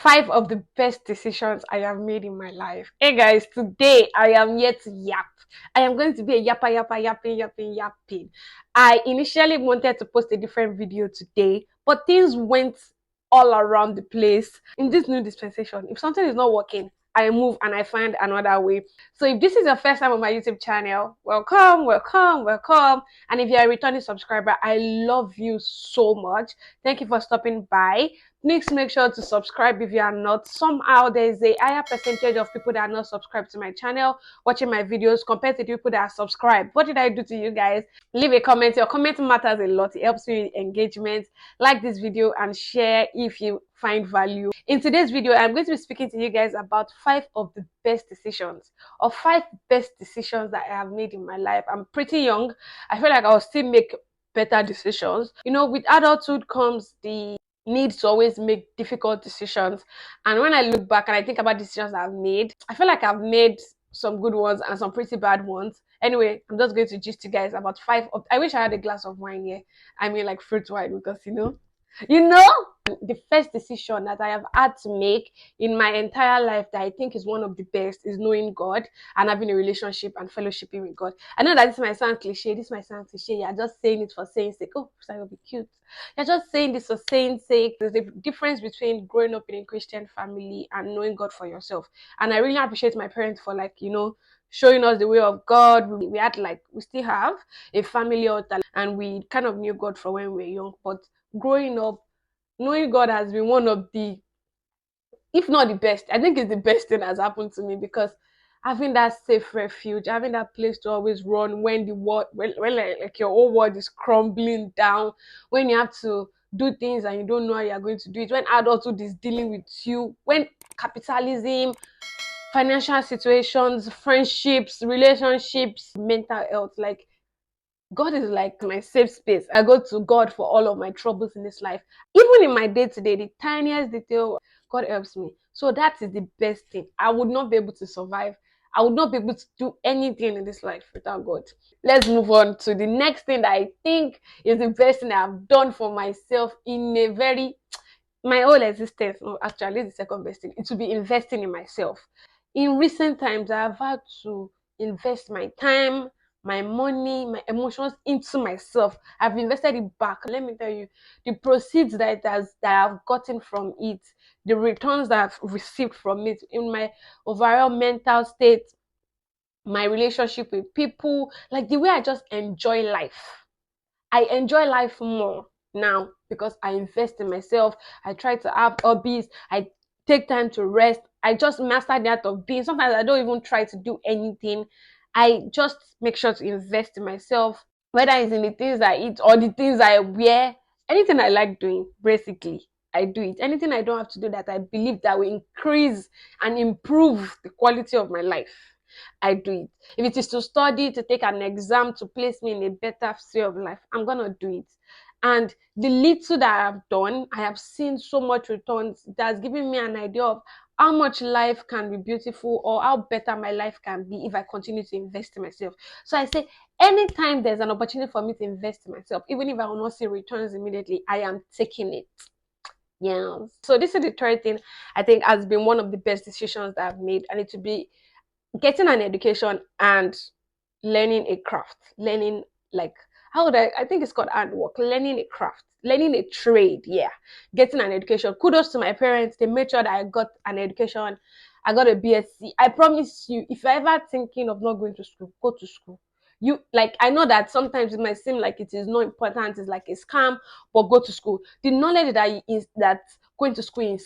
5 of the best decisions I have made in my life. Hey guys, today I am here to yap. I am going to be a yapping. I initially wanted to post a different video today, but things went all around the place. In this new dispensation, if something is not working, I move and I find another way. So if this is your first time on my YouTube channel, welcome. And if you're a returning subscriber, I love you so much. Thank you for stopping by. Please make sure to subscribe if you are not. Somehow there's a higher percentage of people that are not subscribed to my channel watching my videos compared to the people that are subscribed. What did I do to you guys? Leave a comment. Your comment matters a lot. It helps me with engagement. Like this video and share if you find value. In today's video, I'm going to be speaking to you guys about 5 of the best decisions or 5 best decisions that I have made in my life. I'm pretty young. I feel like I'll still make better decisions. You know, with adulthood comes the need to always make difficult decisions. And when I look back and I think about decisions I've made, I feel like I've made some good ones and some pretty bad ones. Anyway, I'm just going to gist you guys about 5 of I wish I had a glass of wine here. I mean like fruit wine because you know the first decision that I have had to make in my entire life that I think is one of the best is knowing God and having a relationship and fellowshipping with God. I know that this might sound cliche. You're just saying it for saying sake. Oh, it's gonna be cute. You're just saying this for saying sake. There's a difference between growing up in a Christian family and knowing God for yourself. And I really appreciate my parents for showing us the way of God. We had we still have a family altar and we kind of knew God from when we were young. But growing up, knowing God has been one of the, if not the best, I think it's the best thing that's happened to me because having that safe refuge, having that place to always run when the world, when like your whole world is crumbling down, when you have to do things and you don't know how you're going to do it, when adulthood is dealing with you, when capitalism, financial situations, friendships, relationships, mental health, like God is like my safe space. I go to God for all of my troubles in this life. Even in my day to day, the tiniest detail, God helps me. So that is the best thing. I would not be able to survive. I would not be able to do anything in this life without God. Let's move on to the next thing that I think is the best thing I've done for myself in a very my whole existence. No, actually, the second best thing. It would be investing in myself. In recent times, I have had to invest my time, my money, my emotions into myself. I've invested it back. Let me tell you, the proceeds that I've gotten from it, the returns that I've received from it in my overall mental state, my relationship with people, like the way I just enjoy life. I enjoy life more now because I invest in myself. I try to have hobbies. I take time to rest. I just master the art of being. Sometimes I don't even try to do anything. I just make sure to invest in myself, whether it's in the things I eat or the things I wear, anything I like doing, basically. I do it. Anything I don't have to do that I believe that will increase and improve the quality of my life, I do it. If it is to study, to take an exam, to place me in a better sphere of life, I'm gonna do it. And the little that I've done, I have seen so much returns that's given me an idea of how much life can be beautiful or how better my life can be if I continue to invest in myself. So I say, anytime there's an opportunity for me to invest in myself, even if I will not see returns immediately, I am taking it. Yeah. So this is the third thing I think has been one of the best decisions that I've made, and it to be getting an education and learning a craft, learning like how would I think it's called handwork, learning a craft, learning a trade, yeah, getting an education. Kudos to my parents, they made sure that I got an education. I got a BSc. I promise you, if you're ever thinking of not going to school, go to school. You like, I know that sometimes it might seem like it is not important, it's like a scam, but go to school. The knowledge that is that going to school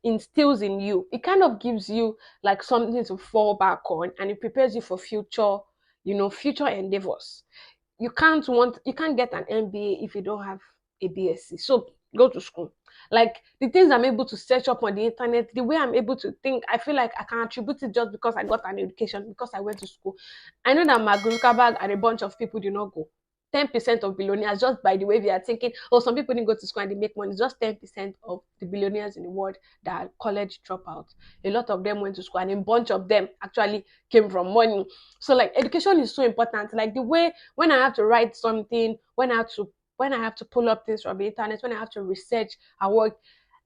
instills in you, it kind of gives you like something to fall back on, and it prepares you for future, future endeavors. You can't get an MBA if you don't have a BSc. So go to school. Like the things I'm able to search up on the internet, the way I'm able to think, I feel like I can attribute it just because I got an education, because I went to school. I know that Mark Zuckerberg and a bunch of people do not go. 10% of billionaires, just by the way they are thinking, oh, some people didn't go to school and they make money. Just 10% of the billionaires in the world that are college dropouts. A lot of them went to school, and a bunch of them actually came from money. So like education is so important. Like the way when I have to write something, when I have to pull up things from the internet, when I have to research and work,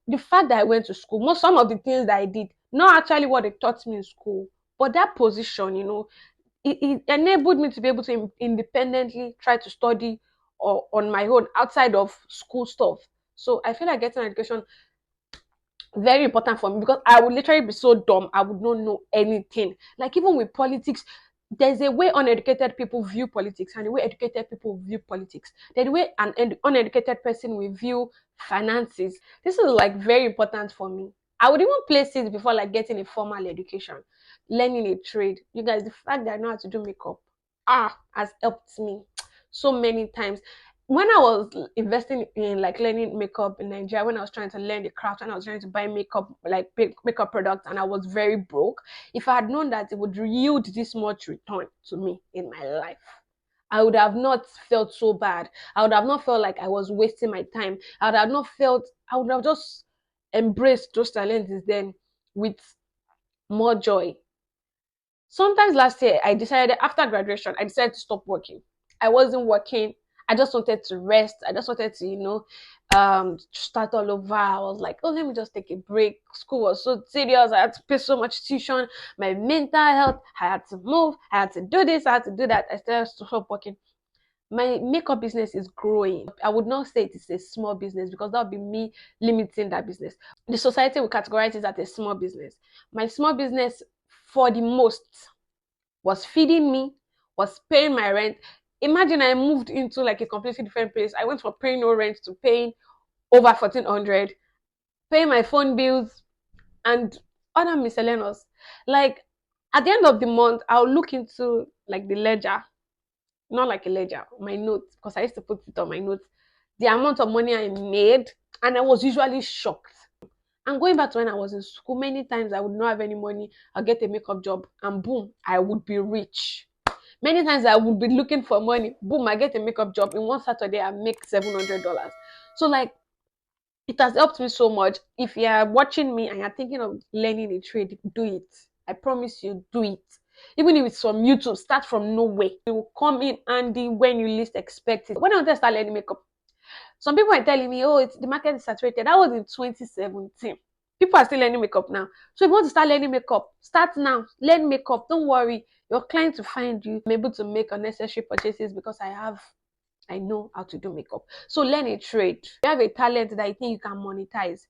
the fact that I went to school, some of the things that I did, not actually what they taught me in school, but that position, it enabled me to be able to independently try to study or on my own outside of school stuff. So I feel like getting an education very important for me, because I would literally be so dumb. I would not know anything. Like even with politics, there's a way uneducated people view politics and the way educated people view politics. There's the way an uneducated person will view finances. This is like very important for me. I would even place it before like getting a formal education, learning a trade. You guys, the fact that I know how to do makeup has helped me so many times. When I was investing in like learning makeup in Nigeria, when I was trying to learn the craft and I was trying to buy makeup, like makeup products, and I was very broke, if I had known that it would yield this much return to me in my life, I would have not felt so bad. I would have not felt like I was wasting my time. I would have not felt, I would have just embraced those challenges then with more joy. Sometimes last year, I decided after graduation, I decided to stop working. I wasn't working. I just wanted to rest. I just wanted to, start all over. I was like, oh, let me just take a break. School was so serious. I had to pay so much tuition. My mental health, I had to move. I had to do this. I had to do that. I started to stop working. My makeup business is growing. I would not say it is a small business because that would be me limiting that business. The society will categorize it as a small business. My small business, for the most, was feeding me, was paying my rent. Imagine I moved into like a completely different place. I went from paying no rent to paying over 1400, paying my phone bills and other miscellaneous. Like at the end of the month, I'll look into like the ledger, not like a ledger, my notes, because I used to put it on my notes, the amount of money I made, and I was usually shocked. And going back to when I was in school, many times I would not have any money. I'll get a makeup job and boom, I would be rich. Many times I would be looking for money. Boom, I get a makeup job. In one Saturday, I make $700. So like it has helped me so much. If you are watching me and you're thinking of learning a trade, do it. I promise you, do it. Even if it's from YouTube, start from nowhere. It will come in handy when you least expect it. When I wanted to start learning makeup, some people are telling me, oh, it's the market is saturated. That was in 2017. People are still learning makeup now. So if you want to start learning makeup, start now. Learn makeup. Don't worry. Your client will find you. I'm able to make unnecessary purchases because I know how to do makeup. So learn a trade. You have a talent that you think you can monetize.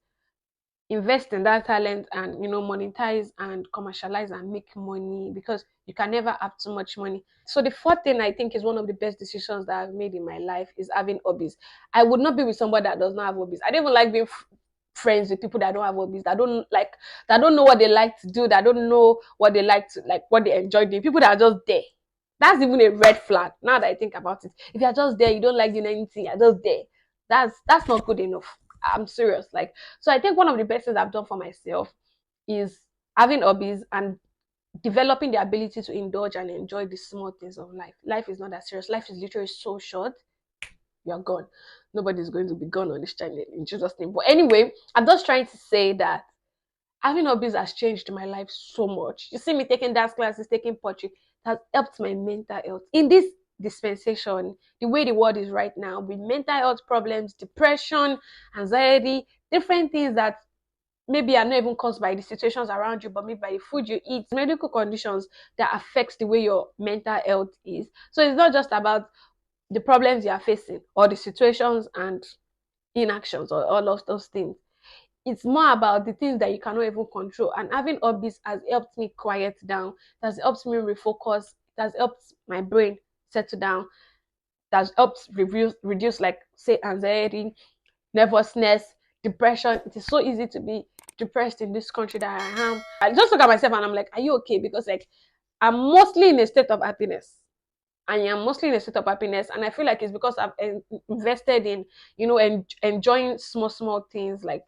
Invest in that talent and monetize and commercialize and make money, because you can never have too much money. So the fourth thing I think is one of the best decisions that I've made in my life is having hobbies. I would not be with somebody that does not have hobbies. I don't even like being friends with people that don't have hobbies, that don't know what they like to do, that don't know what they like to, like what they enjoy doing. People that are just there. That's even a red flag now that I think about it. If you're just there, you don't like doing anything, you're just there. That's not good enough. I'm serious. Like, so I think one of the best things I've done for myself is having hobbies and developing the ability to indulge and enjoy the small things of life. Life is not that serious. Life is literally so short. You're gone. Nobody's going to be gone on this channel in Jesus' name. But anyway, I'm just trying to say that having hobbies has changed my life so much. You see me taking dance classes, taking poetry, it has helped my mental health. In this dispensation, the way the world is right now, with mental health problems, depression, anxiety, different things that maybe are not even caused by the situations around you, but maybe by the food you eat, medical conditions that affects the way your mental health is. So it's not just about the problems you are facing or the situations and inactions or all of those things. It's more about the things that you cannot even control. And having hobbies has helped me quiet down. It has helped me refocus. It has helped my brain settle down. It has helped reduce like say anxiety, nervousness, depression. It is so easy to be depressed in this country that I am. I just look at myself and I'm like, are you okay? Because like I'm mostly in a state of happiness. I am mostly in a state of happiness, and I feel like it's because I've invested in, enjoying small things, like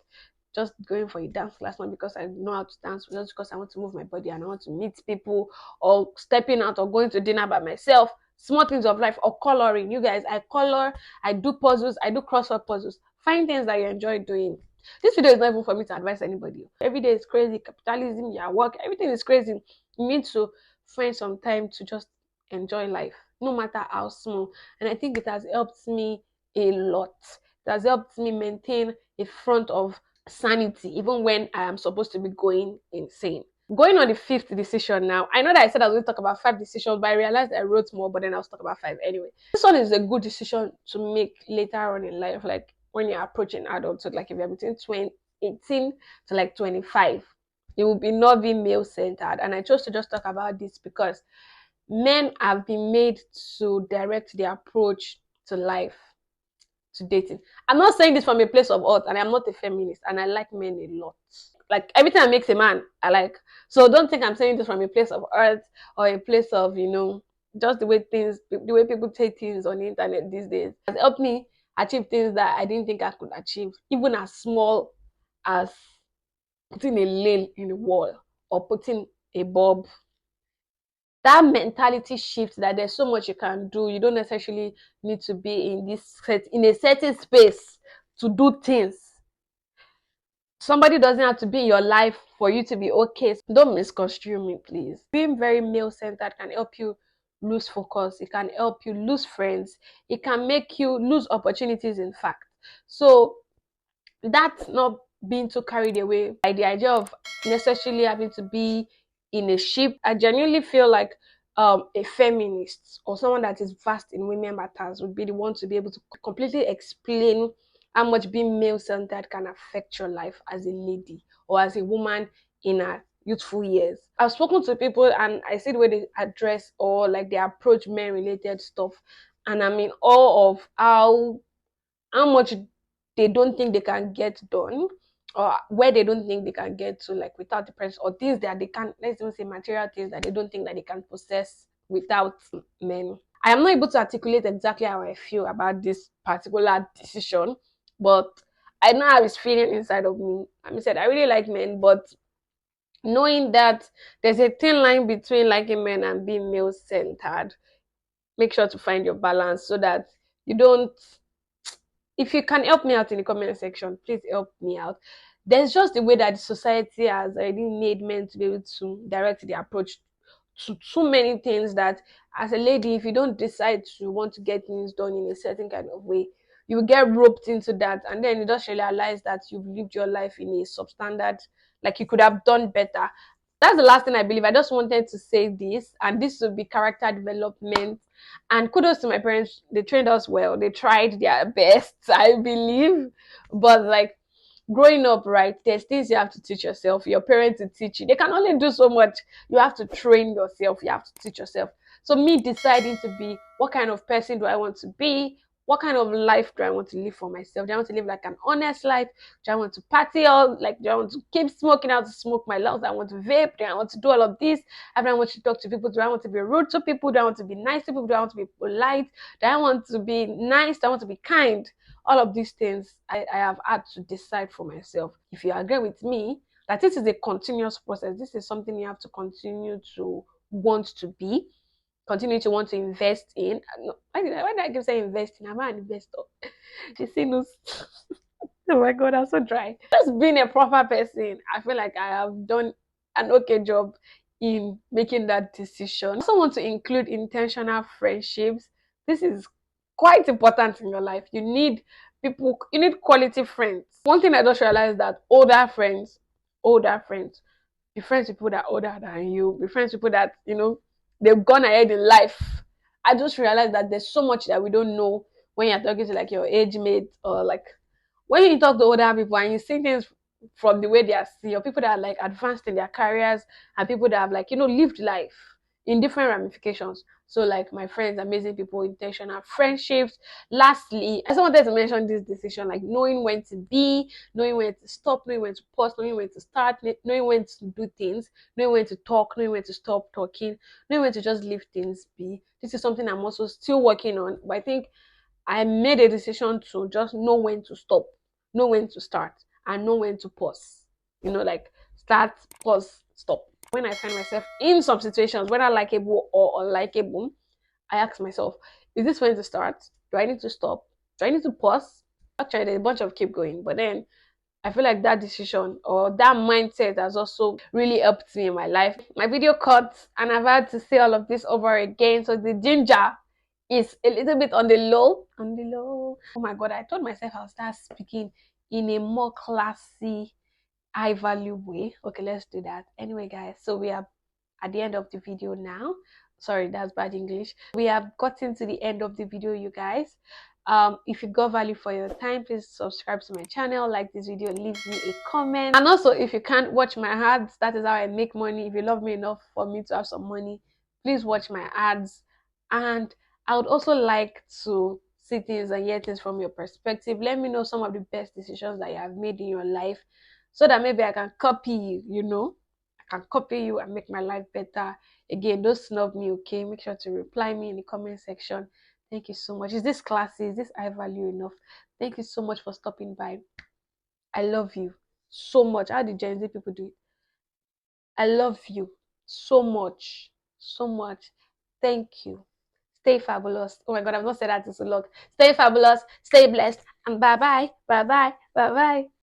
just going for a dance class, not because I know how to dance, just because I want to move my body and I want to meet people, or stepping out or going to dinner by myself. Small things of life, or coloring. You guys, I color, I do puzzles, I do crossword puzzles. Find things that you enjoy doing. This video is not even for me to advise anybody. Every day is crazy. Capitalism, your work, everything is crazy. You need to find some time to just enjoy life, no matter how small. And I think it has helped me a lot. It has helped me maintain a front of sanity, even when I am supposed to be going insane. Going on the fifth decision now. I know that I said I was going to talk about five decisions, but I realized I wrote more, but then I'll talk about five anyway. This one is a good decision to make later on in life, like when you're approaching adulthood, like if you're between 18 to like 25. It will be not be male centered. And I chose to just talk about this because men have been made to direct their approach to life, to dating. I'm not saying this from a place of art, and I'm not a feminist, and I like men a lot. Like everything that makes a man, I like. So don't think I'm saying this from a place of art or a place of, just the way people take things on the internet these days. It has helped me achieve things that I didn't think I could achieve, even as small as putting a nail in the wall or putting a bulb. That mentality shift that there's so much you can do. You don't necessarily need to be in a certain space to do things. Somebody doesn't have to be in your life for you to be okay. Don't misconstrue me, please. Being very male centered can help you lose focus. It can help you lose friends. It can make you lose opportunities, in fact. So that's not being too carried away by the idea of necessarily having to be in a ship. I genuinely feel like a feminist or someone that is vast in women matters would be the one to be able to completely explain how much being male centered can affect your life as a lady or as a woman in her youthful years. I've spoken to people and I see the way they address or like they approach men related stuff, and I'm in awe of how much they don't think they can get done, or where they don't think they can get to, like without the press, or things that they can't, let's even say material things that they don't think that they can possess without men. I am not able to articulate exactly how I feel about this particular decision, but I know how it's feeling inside of me. I said I really like men, but knowing that there's a thin line between liking men and being male centered, make sure to find your balance so that you don't. If you can help me out in the comment section, please help me out. There's just the way that the society has already made men to be able to direct the approach to too many things that as a lady, if you don't decide to want to get things done in a certain kind of way, you get roped into that, and then you just realize that you've lived your life in a substandard, like you could have done better. That's the last thing I believe. I just wanted to say this, and this would be character development. And kudos to my parents, they trained us well, they tried their best, I believe. But like growing up, right, there's things you have to teach yourself. Your parents to teach you, they can only do so much. You have to train yourself, you have to teach yourself. So me deciding to be, what kind of person do I want to be, what kind of life do I want to live for myself? Do I want to live like an honest life? Do I want to party all, like do I want to keep smoking, out to smoke my lungs? Do I want to vape? Do I want to do all of this? Do I want to talk to people? Do I want to be rude to people? Do I want to be nice to people? Do I want to be polite? Do I want to be nice? Do I want to be kind? All of these things I have had to decide for myself. If you agree with me that this is a continuous process, this is something you have to continue to want to be, continue to want to invest in. No, why did I keep saying investing? I'm an investor. She see no. Oh my god, I'm so dry. Just being a proper person, I feel like I have done an okay job in making that decision. I also want to include intentional friendships. This is quite important in your life. You need people, you need quality friends. One thing I just realized that older friends, be friends with people that are older than you, be friends with people that, they've gone ahead in life. I just realized that there's so much that we don't know when you're talking to like your age mate, or like when you talk to older people and you see things from the way they are seeing, or people that are like advanced in their careers, and people that have like, lived life in different ramifications. So like my friends, amazing people, intentional friendships. Lastly, I just wanted to mention this decision, like knowing when to be, knowing when to stop, knowing when to pause, knowing when to start, knowing when to do things, knowing when to talk, knowing when to stop talking, knowing when to just leave things be. This is something I'm also still working on, but I think I made a decision to just know when to stop, know when to start, and know when to pause. Like start, pause, stop. When I find myself in some situations, whether likable or unlikable, I ask myself, is this when to start? Do I need to stop? Do I need to pause? Actually, there's a bunch of keep going, but then I feel like that decision or that mindset has also really helped me in my life. My video cut, and I've had to say all of this over again. So the ginger is a little bit on the low. On the low. Oh my god, I told myself I'll start speaking in a more classy, high value way. Okay, let's do that. Anyway, guys, so we are at the end of the video now. Sorry, that's bad English. We have gotten to the end of the video, you guys. If you got value for your time, please subscribe to my channel, like this video, leave me a comment. And also, if you can't watch my ads, that is how I make money. If you love me enough for me to have some money, please watch my ads. And I would also like to see things and hear things from your perspective. Let me know some of the best decisions that you have made in your life, so that maybe I can copy you, I can copy you and make my life better. Again, don't snub me, okay? Make sure to reply me in the comment section. Thank you so much. Is this classy? Is this high value enough? Thank you so much for stopping by. I love you so much. How did Gen Z people do it? I love you so much. So much. Thank you. Stay fabulous. Oh my god, I've not said that in so long. Stay fabulous, stay blessed, and bye bye. Bye bye. Bye bye.